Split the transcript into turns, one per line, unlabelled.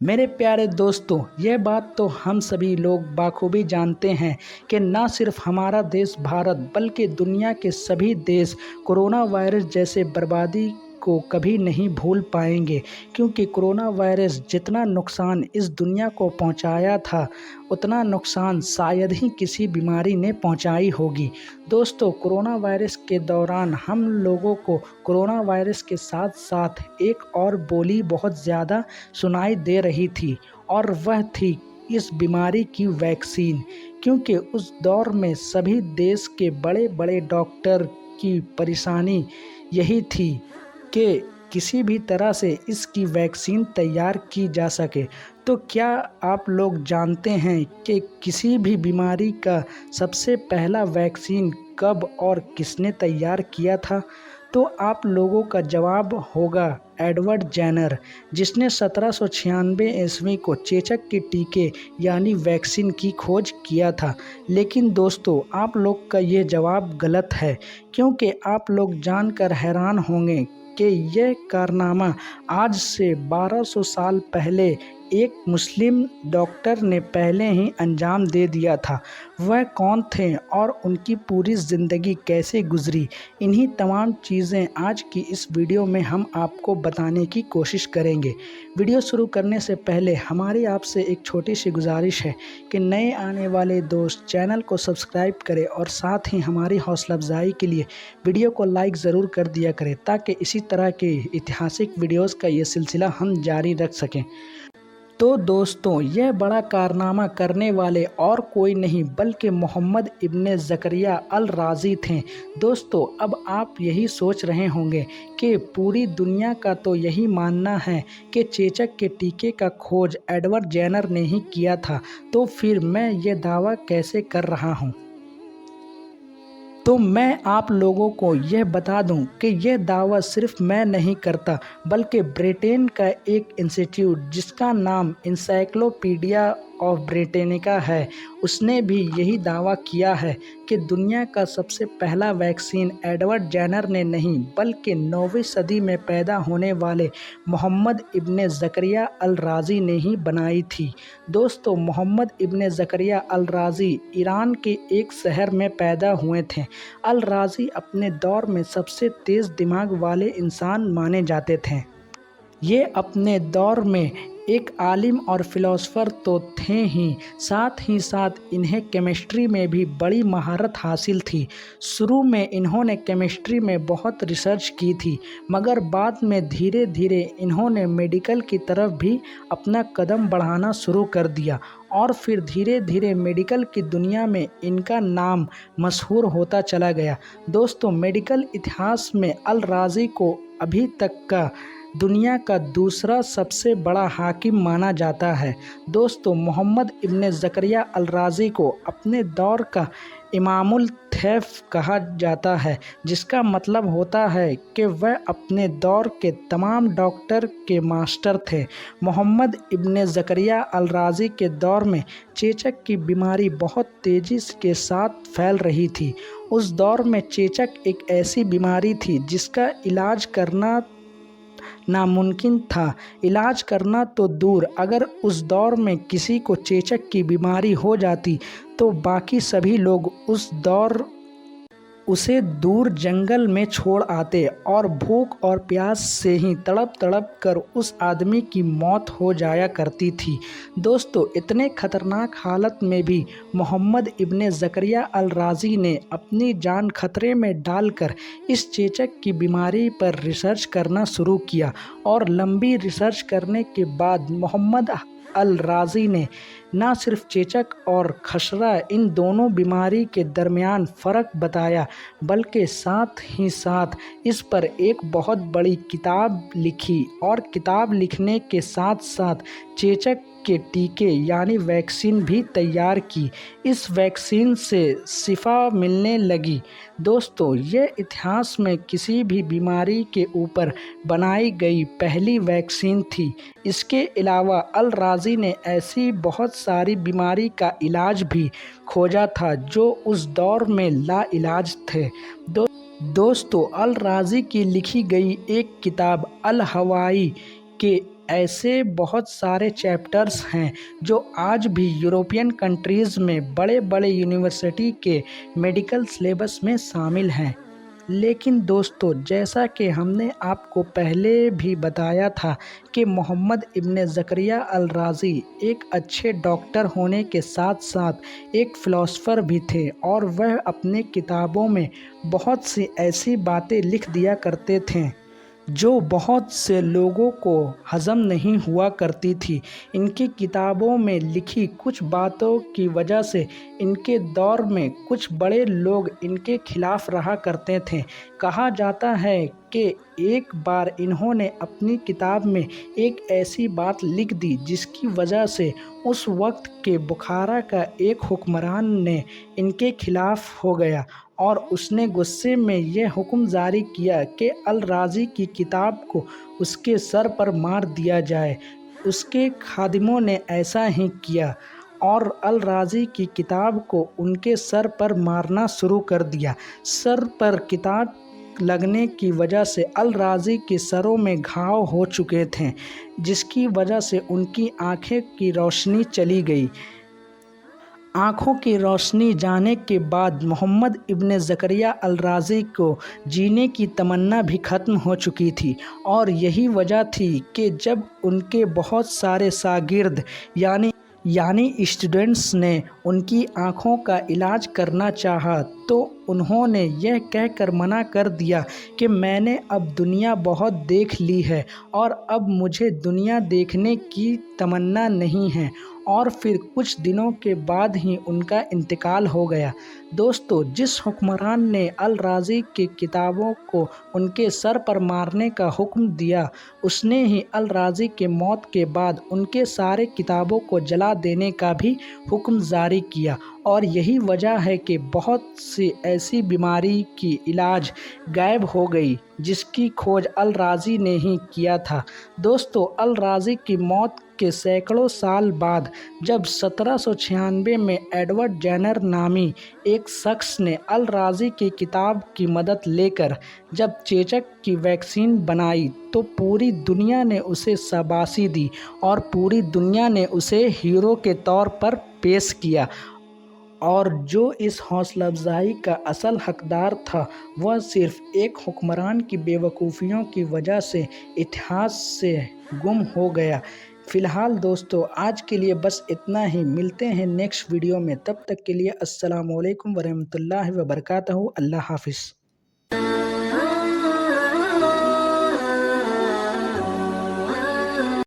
میرے پیارے دوستوں، یہ بات تو ہم سبھی لوگ بخوبی جانتے ہیں کہ نہ صرف ہمارا دیش بھارت بلکہ دنیا کے سبھی دیش کرونا وائرس جیسے بربادی کو کبھی نہیں بھول پائیں گے، کیونکہ کرونا وائرس جتنا نقصان اس دنیا کو پہنچایا تھا اتنا نقصان شاید ہی کسی بیماری نے پہنچائی ہوگی۔ دوستو، کرونا وائرس کے دوران ہم لوگوں کو کرونا وائرس کے ساتھ ساتھ ایک اور بولی بہت زیادہ سنائی دے رہی تھی، اور وہ تھی اس بیماری کی ویکسین، کیونکہ اس دور میں سبھی دیش کے بڑے بڑے ڈاکٹر کی پریشانی یہی تھی کہ کسی بھی طرح سے اس کی ویکسین تیار کی جا سکے۔ تو کیا آپ لوگ جانتے ہیں کہ کسی بھی بیماری کا سب سے پہلا ویکسین کب اور کس نے تیار کیا تھا؟ تو آپ لوگوں کا جواب ہوگا ایڈورڈ جینر، جس نے 1796 کو چیچک کے ٹیکے یعنی ویکسین کی کھوج کیا تھا۔ لیکن دوستو، آپ لوگ کا یہ جواب غلط ہے، کیونکہ آپ لوگ جان کر حیران ہوں گے کہ یہ کارنامہ آج سے 1200 سال پہلے ایک مسلم ڈاکٹر نے پہلے ہی انجام دے دیا تھا۔ وہ کون تھے اور ان کی پوری زندگی کیسے گزری، انہی تمام چیزیں آج کی اس ویڈیو میں ہم آپ کو بتانے کی کوشش کریں گے۔ ویڈیو شروع کرنے سے پہلے ہماری آپ سے ایک چھوٹی سی گزارش ہے کہ نئے آنے والے دوست چینل کو سبسکرائب کریں اور ساتھ ہی ہماری حوصلہ افزائی کے لیے ویڈیو کو لائک ضرور کر دیا کریں، تاکہ اسی طرح کے ایتہاسک ویڈیوز کا یہ سلسلہ ہم جاری رکھ سکیں۔ تو دوستوں، یہ بڑا کارنامہ کرنے والے اور کوئی نہیں بلکہ محمد ابن زکریا الرازی تھے۔ دوستو، اب آپ یہی سوچ رہے ہوں گے کہ پوری دنیا کا تو یہی ماننا ہے کہ چیچک کے ٹیکے کا کھوج ایڈورڈ جینر نے ہی کیا تھا، تو پھر میں یہ دعویٰ کیسے کر رہا ہوں؟ تو میں آپ لوگوں کو یہ بتا دوں کہ یہ دعویٰ صرف میں نہیں کرتا، بلکہ برٹین کا ایک انسٹیٹیوٹ جس کا نام انسائکلوپیڈیا آف بریٹینیکا ہے، اس نے بھی یہی دعویٰ کیا ہے کہ دنیا کا سب سے پہلا ویکسین ایڈورڈ جینر نے نہیں بلکہ 9ویں صدی میں پیدا ہونے والے محمد ابن زکریا الرازی نے ہی بنائی تھی۔ دوستو، محمد ابن زکریا الرازی ایران کے ایک شہر میں پیدا ہوئے تھے۔ الرازی اپنے دور میں سب سے تیز دماغ والے انسان مانے جاتے تھے۔ یہ اپنے دور میں ایک عالم اور فلاسفر تو تھے ہی ساتھ انہیں کیمسٹری میں بھی بڑی مہارت حاصل تھی۔ شروع میں انہوں نے کیمسٹری میں بہت ریسرچ کی تھی، مگر بعد میں دھیرے دھیرے انہوں نے میڈیکل کی طرف بھی اپنا قدم بڑھانا شروع کر دیا، اور پھر دھیرے دھیرے میڈیکل کی دنیا میں ان کا نام مشہور ہوتا چلا گیا۔ دوستو، میڈیکل اتہاس میں الرازی کو ابھی تک کا دنیا کا دوسرا سب سے بڑا حاکم مانا جاتا ہے۔ دوستو، محمد ابن زکریا الرازی کو اپنے دور کا امام الطب کہا جاتا ہے، جس کا مطلب ہوتا ہے کہ وہ اپنے دور کے تمام ڈاکٹر کے ماسٹر تھے۔ محمد ابن زکریا الرازی کے دور میں چیچک کی بیماری بہت تیزی کے ساتھ پھیل رہی تھی۔ اس دور میں چیچک ایک ایسی بیماری تھی جس کا علاج کرنا ناممکن تھا۔ علاج کرنا تو دور، اگر اس دور میں کسی کو چیچک کی بیماری ہو جاتی تو باقی سبھی لوگ اسے دور جنگل میں چھوڑ آتے، اور بھوک اور پیاس سے ہی تڑپ تڑپ کر اس آدمی کی موت ہو جایا کرتی تھی۔ دوستو، اتنے خطرناک حالت میں بھی محمد ابن زکریا الرازی نے اپنی جان خطرے میں ڈال کر اس چیچک کی بیماری پر ریسرچ کرنا شروع کیا، اور لمبی ریسرچ کرنے کے بعد محمد الرازی نے نہ صرف چیچک اور خشرہ ان دونوں بیماری کے درمیان فرق بتایا، بلکہ ساتھ ہی ساتھ اس پر ایک بہت بڑی کتاب لکھی، اور کتاب لکھنے کے ساتھ ساتھ چیچک کے ٹیکے یعنی ویکسین بھی تیار کی۔ اس ویکسین سے شفا ملنے لگی۔ دوستو، یہ اتہاس میں کسی بھی بیماری کے اوپر بنائی گئی پہلی ویکسین تھی۔ اس کے علاوہ الرازی نے ایسی بہت ساری بیماری کا علاج بھی کھوجا تھا جو اس دور میں لا علاج تھے۔ دوستو، الرازی کی لکھی گئی ایک کتاب الحوائی کے ایسے بہت سارے چیپٹرز ہیں جو آج بھی یورپین کنٹریز میں بڑے بڑے یونیورسٹی کے میڈیکل سلیبس میں شامل ہیں۔ لیکن دوستو، جیسا کہ ہم نے آپ کو پہلے بھی بتایا تھا کہ محمد ابن زکریا الرازی ایک اچھے ڈاکٹر ہونے کے ساتھ ساتھ ایک فلاسفر بھی تھے، اور وہ اپنی کتابوں میں بہت سی ایسی باتیں لکھ دیا کرتے تھے جو بہت سے لوگوں کو ہضم نہیں ہوا کرتی تھی۔ ان کی کتابوں میں لکھی کچھ باتوں کی وجہ سے ان کے دور میں کچھ بڑے لوگ ان کے خلاف رہا کرتے تھے۔ کہا جاتا ہے کہ ایک بار انہوں نے اپنی کتاب میں ایک ایسی بات لکھ دی جس کی وجہ سے اس وقت کے بخارا کا ایک حکمران نے ان کے خلاف ہو گیا، اور اس نے غصے میں یہ حکم جاری کیا کہ الرازی کی کتاب کو اس کے سر پر مار دیا جائے۔ اس کے خادموں نے ایسا ہی کیا اور الرازی کی کتاب کو ان کے سر پر مارنا شروع کر دیا۔ سر پر کتاب لگنے کی وجہ سے الرازی کے سروں میں گھاؤ ہو چکے تھے، جس کی وجہ سے ان کی آنکھیں کی روشنی چلی گئی۔ آنکھوں کی روشنی جانے کے بعد محمد ابن زکریا الرازی کو جینے کی تمنا بھی ختم ہو چکی تھی، اور یہی وجہ تھی کہ جب ان کے بہت سارے شاگرد یعنی اسٹوڈنٹس نے ان کی آنکھوں کا علاج کرنا چاہا تو انہوں نے یہ کہہ کر منع کر دیا کہ میں نے اب دنیا بہت دیکھ لی ہے اور اب مجھے دنیا دیکھنے کی تمنا نہیں ہے، اور پھر کچھ دنوں کے بعد ہی ان کا انتقال ہو گیا۔ دوستو، جس حکمران نے الرازی کی کتابوں کو ان کے سر پر مارنے کا حکم دیا، اس نے ہی الرازی کے موت کے بعد ان کے سارے کتابوں کو جلا دینے کا بھی حکم جاری کیا، اور یہی وجہ ہے کہ بہت سی ایسی بیماری کی علاج غائب ہو گئی جس کی کھوج الرازی نے ہی کیا تھا۔ دوستو، الرازی کی موت کے سینکڑوں سال بعد جب 1796 میں ایڈورڈ جینر نامی ایک شخص نے الرازی کی کتاب کی مدد لے کر جب چیچک کی ویکسین بنائی تو پوری دنیا نے اسے شاباشی دی اور پوری دنیا نے اسے ہیرو کے طور پر پیش کیا، اور جو اس حوصلہ افزائی کا اصل حقدار تھا وہ صرف ایک حکمران کی بے وقوفیوں کی وجہ سے اتہاس سے گم ہو گیا۔ فی الحال دوستو، آج کے لیے بس اتنا ہی، ملتے ہیں نیکسٹ ویڈیو میں، تب تک کے لیے السلام علیکم ورحمۃ اللہ وبرکاتہ۔ اللہ حافظ۔